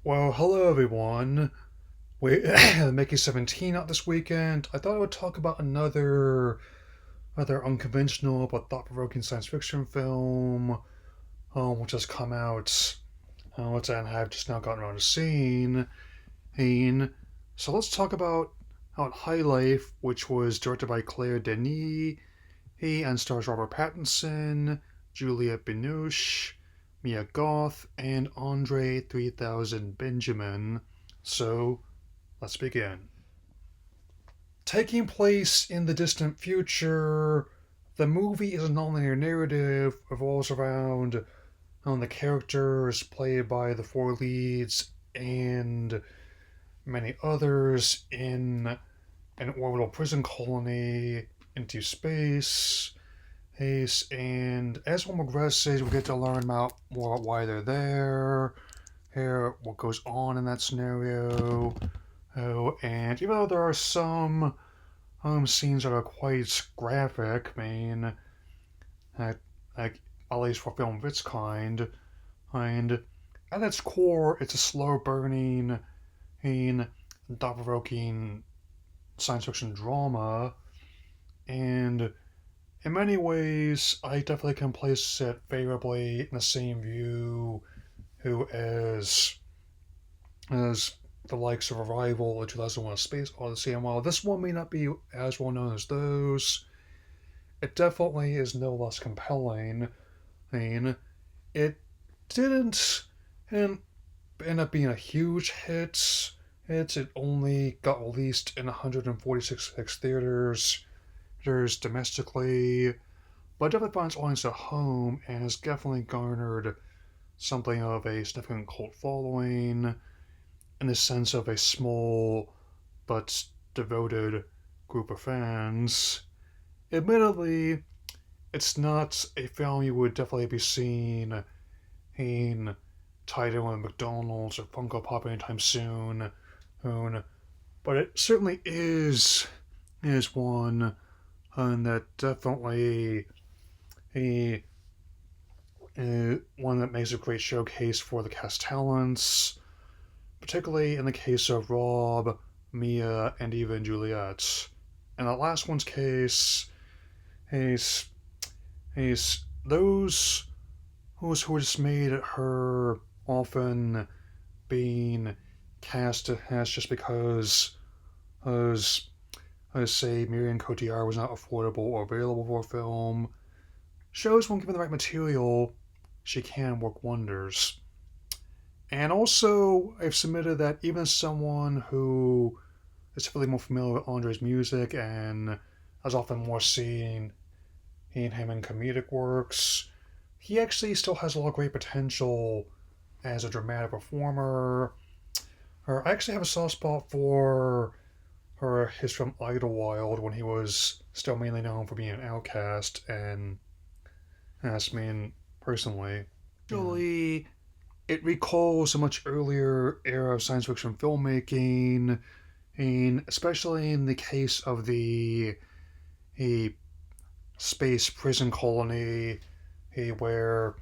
Well, hello everyone. We Mickey 17 out this weekend. I thought I would talk about another unconventional but thought-provoking science fiction film, which has come out, and have just now gotten around to seeing. So let's talk about Out High Life, which was directed by Claire Denis, and stars Robert Pattinson, Juliette Binoche, Mia Goth, and Andre 3000 Benjamin. So, let's begin. Taking place in the distant future, the movie is a nonlinear narrative, revolves around on the characters played by the four leads and many others in an orbital prison colony into space. And as one progresses, we get to learn more about why they're there, what goes on in that scenario. And even though there are some scenes that are quite graphic, at, like, at least for film of its kind, and at its core, it's a slow burning, thought provoking science fiction drama, and in many ways, I definitely can place it favorably in the same view as the likes of Arrival or 2001: A Space Odyssey. And while this one may not be as well known as those, it definitely is no less compelling. It didn't end up being a huge hit. It only got released in 146 theaters domestically, but definitely finds audience at home and has definitely garnered something of a significant cult following in the sense of a small but devoted group of fans. Admittedly, it's not a film you would definitely be seeing in tied in with McDonald's or Funko Pop anytime soon, but it certainly is one that definitely a one that makes a great showcase for the cast talents, particularly in the case of Rob, Mia, and even Juliet. In that last one's case, is those who just made her often being cast as just because as say Marion Cotillard was not affordable or available for a film, shows when given the right material, she can work wonders. And also, I've submitted that even as someone who is typically more familiar with Andre's music and has often more seen him in comedic works, he actually still has a lot of great potential as a dramatic performer. I actually have a soft spot for his film Idlewild when he was still mainly known for being an outcast, and that's me personally. Actually, it recalls a much earlier era of science fiction filmmaking, and especially in the case of the a space prison colony, where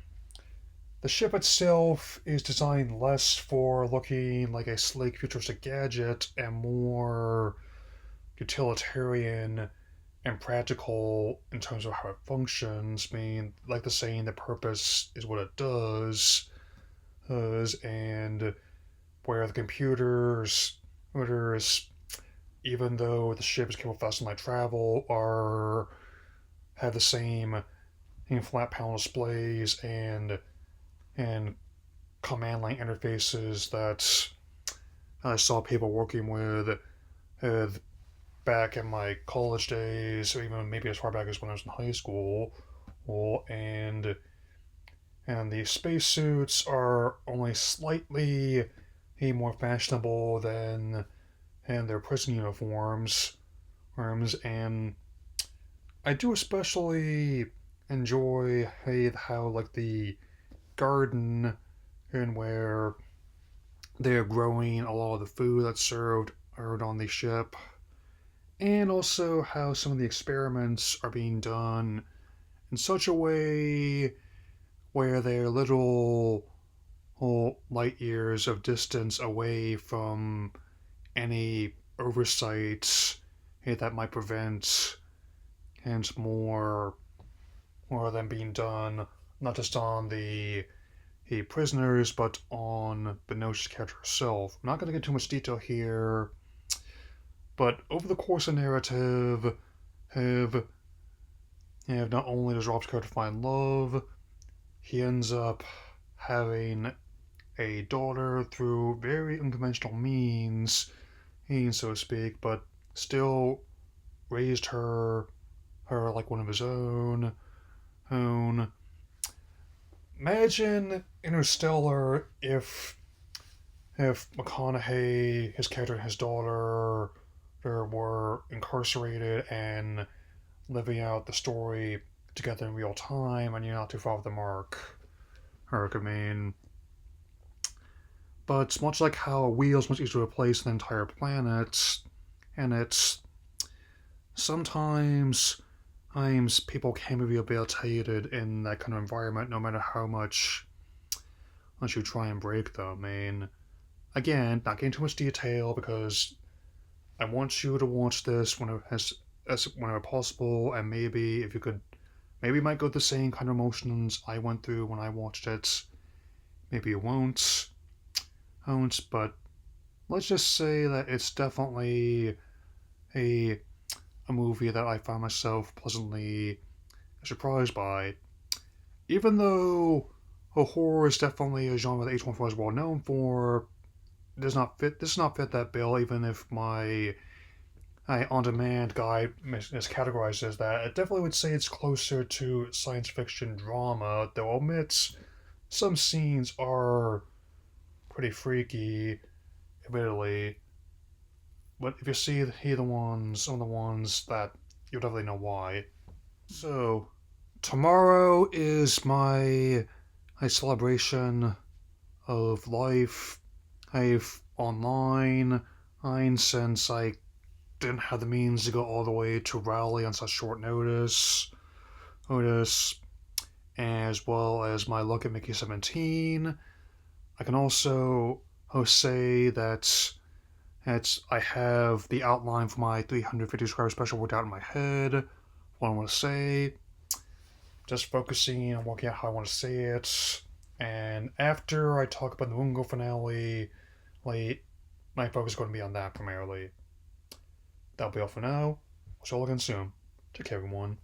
the ship itself is designed less for looking like a sleek futuristic gadget and more utilitarian and practical in terms of how it functions. Like the saying, the purpose is what it does, and where the computers, even though the ship is capable of fast light travel, have the same flat panel displays and command line interfaces that I saw people working with back in my college days, or even maybe as far back as when I was in high school. And the spacesuits are only slightly more fashionable than their prison uniforms. And I do especially enjoy how like the garden and where they are growing a lot of the food that's served on the ship, and also how some of the experiments are being done in such a way where they're little whole light years of distance away from any oversights that might prevent and more than being done not just on the prisoners but on Benoche's character herself. I'm not going to get too much detail here, but over the course of the narrative, have have not only does Rob's character find love, he ends up having a daughter through very unconventional means, so to speak, but still raised her like one of his own. Imagine Interstellar if McConaughey, his character, and his daughter were incarcerated and living out the story together in real time, and you're not too far off the mark. I mean, but much like how a wheel is much easier to replace than an entire planet, and it's sometimes people can be rehabilitated in that kind of environment no matter how much you try and break them. I mean, again, not getting too much detail because I want you to watch this whenever possible, and maybe if you could, maybe you might go through the same kind of emotions I went through when I watched it. Maybe you won't, but let's just say that it's definitely a a movie that I found myself pleasantly surprised by. Even though horror is definitely a genre that H1 is well known for, does not fit that bill. Even if my on-demand guide is categorized as that, I definitely would say it's closer to science fiction drama. Though admits some scenes are pretty freaky, admittedly. But if you see some of the ones that you'll definitely know why. So tomorrow is my celebration of life. I've online, since I didn't have the means to go all the way to Raleigh on such short notice, as well as my look at Mickey 17. I can also say that I have the outline for my 350 subscriber special worked out in my head. What I want to say, just focusing on working out how I want to say it. And after I talk about the Moon Girl finale, my focus is going to be on that primarily. That'll be all for now. We'll see you all again soon. Take care, everyone.